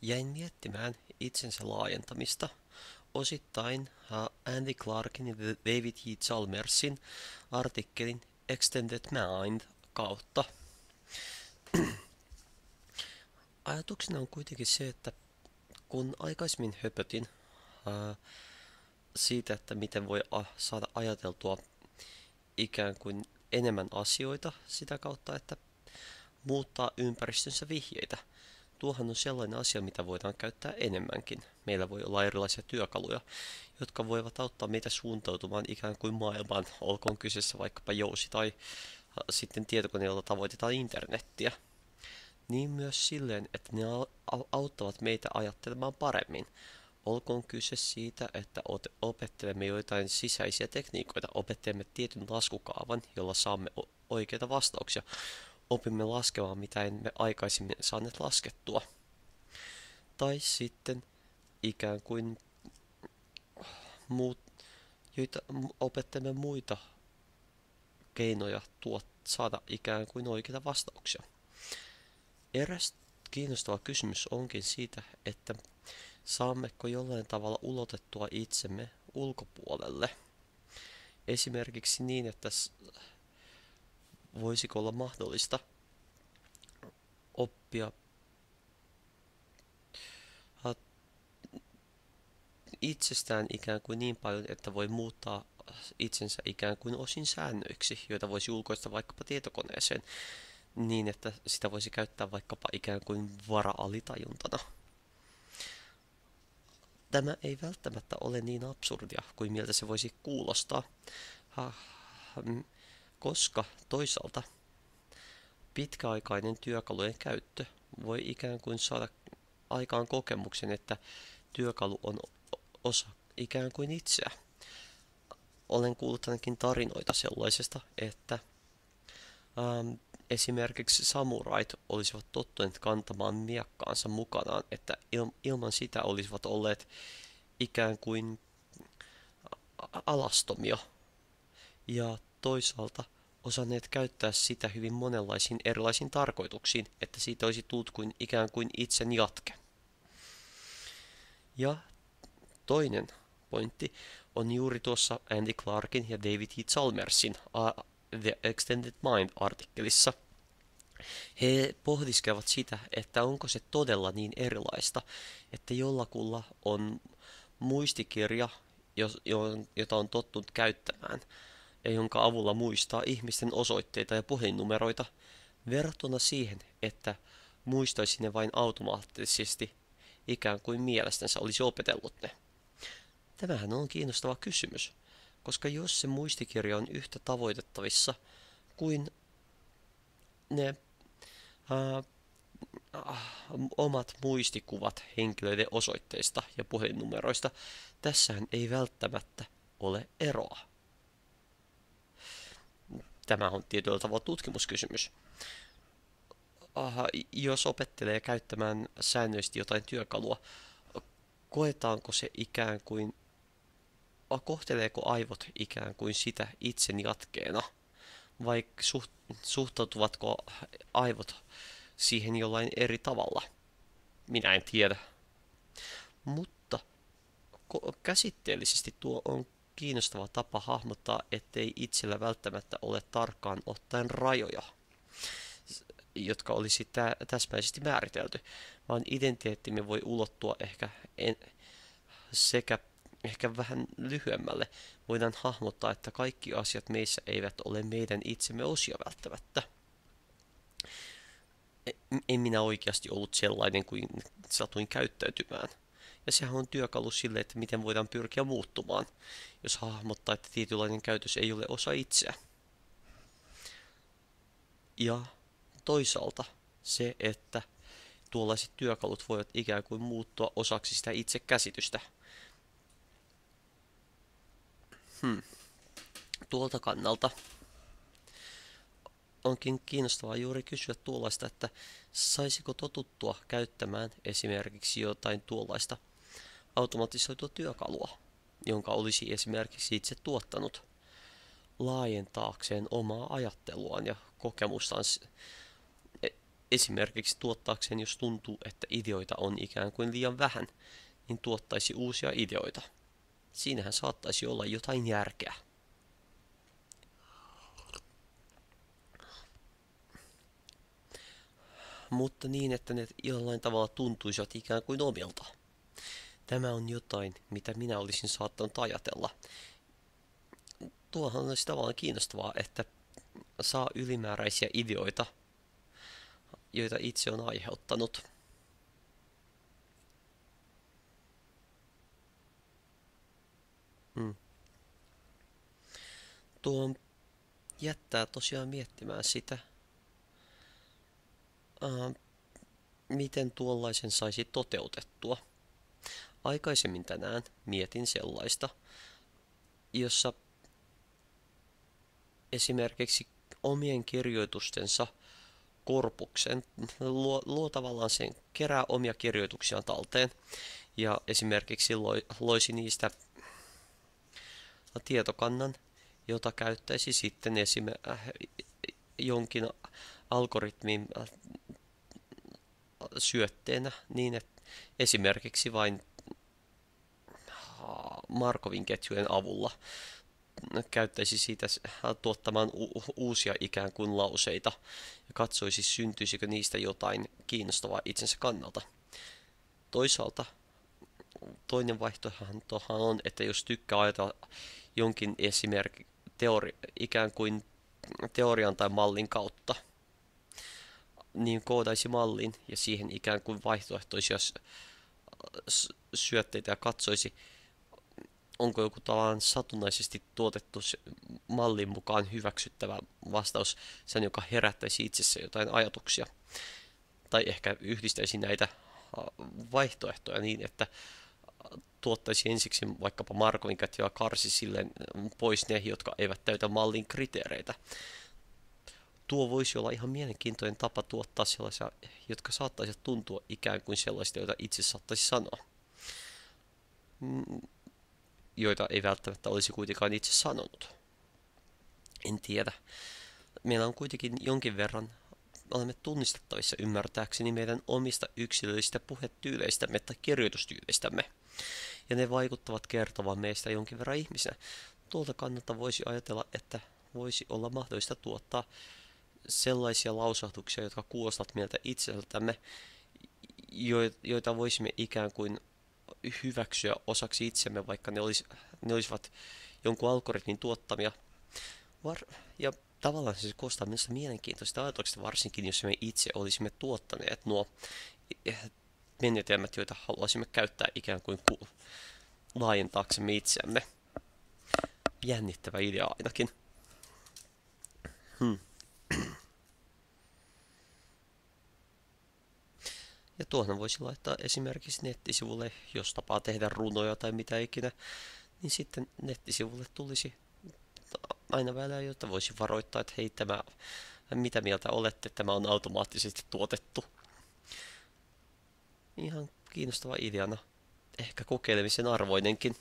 Jäin miettimään itsensä laajentamista, osittain Andy Clarkin ja David J. Chalmersin artikkelin Extended Mind kautta. Ajatuksena on kuitenkin se, että kun aikaisemmin höpötin siitä, että miten voi saada ajateltua ikään kuin enemmän asioita sitä kautta, että muuttaa ympäristönsä vihjeitä. Tuohan on sellainen asia, mitä voidaan käyttää enemmänkin. Meillä voi olla erilaisia työkaluja, jotka voivat auttaa meitä suuntautumaan ikään kuin maailmaan, olkoon kyseessä vaikkapa jousi tai sitten tietokone, jolla tavoitetaan internettiä. Niin myös silleen, että ne auttavat meitä ajattelemaan paremmin. Olkoon kyse siitä, että opettelemme joitain sisäisiä tekniikoita, opettelemme tietyn laskukaavan, jolla saamme oikeita vastauksia. Opimme laskemaan, mitä emme aikaisemmin saaneet laskettua. Tai sitten ikään kuin muut, joita opettelemme muita keinoja saada ikään kuin oikeita vastauksia. Eräs kiinnostava kysymys onkin siitä, että saammeko jollain tavalla ulotettua itsemme ulkopuolelle. Esimerkiksi niin, että voisiko olla mahdollista oppia itsestään ikään kuin niin paljon, että voi muuttaa itsensä ikään kuin osin säännöiksi, joita voisi ulkoista vaikkapa tietokoneeseen, niin että sitä voisi käyttää vaikkapa ikään kuin vara-alitajuntana. Tämä ei välttämättä ole niin absurdia kuin miltä se voisi kuulostaa, koska toisaalta pitkäaikainen työkalujen käyttö voi ikään kuin saada aikaan kokemuksen, että työkalu on osa ikään kuin itseä. Olen kuullut ainakin tarinoita sellaisesta, että esimerkiksi samurait olisivat tottuneet kantamaan miekkaansa mukanaan, että ilman sitä olisivat olleet ikään kuin alastomia ja toisaalta osanneet käyttää sitä hyvin monenlaisiin erilaisiin tarkoituksiin, että siitä olisi tullut ikään kuin itsen jatke. Ja toinen pointti on juuri tuossa Andy Clarkin ja David J. Chalmersin The Extended Mind-artikkelissa. He pohdiskelevat sitä, että onko se todella niin erilaista, että jollakulla on muistikirja, jota on tottunut käyttämään, ja jonka avulla muistaa ihmisten osoitteita ja puhelinnumeroita, verrattuna siihen, että muistaisi ne vain automaattisesti, ikään kuin mielestänsä olisi opetellut ne. Tämähän on kiinnostava kysymys, koska jos se muistikirja on yhtä tavoitettavissa kuin ne omat muistikuvat henkilöiden osoitteista ja puhelinnumeroista, tässähän ei välttämättä ole eroa. Tämä on tietyllä tavalla tutkimuskysymys. Jos opettelee käyttämään säännöllisesti jotain työkalua, koetaanko se ikään kuin, kohteleeko aivot ikään kuin sitä itsen jatkeena, vai suhtautuvatko aivot siihen jollain eri tavalla? Minä en tiedä. Mutta käsitteellisesti tuo on kiinnostava tapa hahmottaa, ettei itsellä välttämättä ole tarkkaan ottaen rajoja, jotka olisi täsmällisesti määritelty, vaan identiteettimme voi ulottua ehkä vähän lyhyemmälle. Voidaan hahmottaa, että kaikki asiat meissä eivät ole meidän itsemme osia välttämättä. En minä oikeasti ollut sellainen kuin satuin käyttäytymään. Ja sehän on työkalu sille, että miten voidaan pyrkiä muuttumaan, jos hahmottaa, että tietynlainen käytös ei ole osa itseä. Ja toisaalta se, että tuollaiset työkalut voivat ikään kuin muuttua osaksi sitä itsekäsitystä. Tuolta kannalta onkin kiinnostavaa juuri kysyä tuollaista, että saisiko totuttua käyttämään esimerkiksi jotain tuollaista automatisoitua työkalua, jonka olisi esimerkiksi itse tuottanut laajentaakseen omaa ajatteluaan ja kokemustaan Esimerkiksi tuottaakseen, jos tuntuu, että ideoita on ikään kuin liian vähän, niin tuottaisi uusia ideoita. Siinähän saattaisi olla jotain järkeä. Mutta niin, että ne jollain tavalla tuntuisivat ikään kuin omilta. Tämä on jotain, mitä minä olisin saattanut ajatella. Tuohan olisi tavallaan kiinnostavaa, että saa ylimääräisiä ideoita, joita itse on aiheuttanut. Hmm. Tuo jättää tosiaan miettimään sitä, miten tuollaisen saisi toteutettua. Aikaisemmin tänään mietin sellaista, jossa esimerkiksi omien kirjoitustensa korpuksen luo tavallaan sen, kerää omia kirjoituksiaan talteen ja esimerkiksi loisi niistä tietokannan, jota käyttäisi sitten jonkin algoritmin syötteenä niin, että esimerkiksi vain Markovin ketjujen avulla käyttäisi siitä tuottamaan uusia ikään kuin lauseita ja katsoisi, syntyisikö niistä jotain kiinnostavaa itsensä kannalta. Toisaalta toinen vaihtoehtohan on, että jos tykkää ajatella jonkin ikään kuin teorian tai mallin kautta, niin koodaisi mallin ja siihen ikään kuin vaihtoehtoisia syötteitä ja katsoisi, onko joku tavallaan satunnaisesti tuotettu mallin mukaan hyväksyttävä vastaus sen, joka herättäisi itsessä jotain ajatuksia. Tai ehkä yhdistäisi näitä vaihtoehtoja niin, että tuottaisi ensiksi vaikkapa Markovin ketju ja karsi silleen pois ne, jotka eivät täytä mallin kriteereitä. Tuo voisi olla ihan mielenkiintoinen tapa tuottaa sellaisia, jotka saattaisivat tuntua ikään kuin sellaista, joita itse saattaisi sanoa. Joita ei välttämättä olisi kuitenkaan itse sanonut. En tiedä. Meillä on kuitenkin jonkin verran, olemme tunnistettavissa ymmärtääkseni meidän omista yksilöllisistä puhetyyleistämme tai kirjoitustyyleistämme. Ja ne vaikuttavat kertovan meistä jonkin verran ihmisenä. Tuolta kannalta voisi ajatella, että voisi olla mahdollista tuottaa sellaisia lausahtuksia, jotka kuulostavat meiltä itseltämme, joita voisimme ikään kuin hyväksyä osaksi itsemme, vaikka ne olisivat jonkun algoritmin tuottamia. Ja tavallaan se kuulostaa minusta mielenkiintoista ajatuksesta, varsinkin jos me itse olisimme tuottaneet nuo menetelmät, joita haluaisimme käyttää ikään kuin laajentaaksemme itseämme. Jännittävä idea ainakin. Ja tuohon voisi laittaa esimerkiksi nettisivulle, jos tapaa tehdä runoja tai mitä ikinä, niin sitten nettisivulle tulisi aina välillä, jotta voisi varoittaa, että hei, mitä mieltä olette, tämä on automaattisesti tuotettu. Ihan kiinnostava ideana, ehkä kokeilemisen arvoinenkin.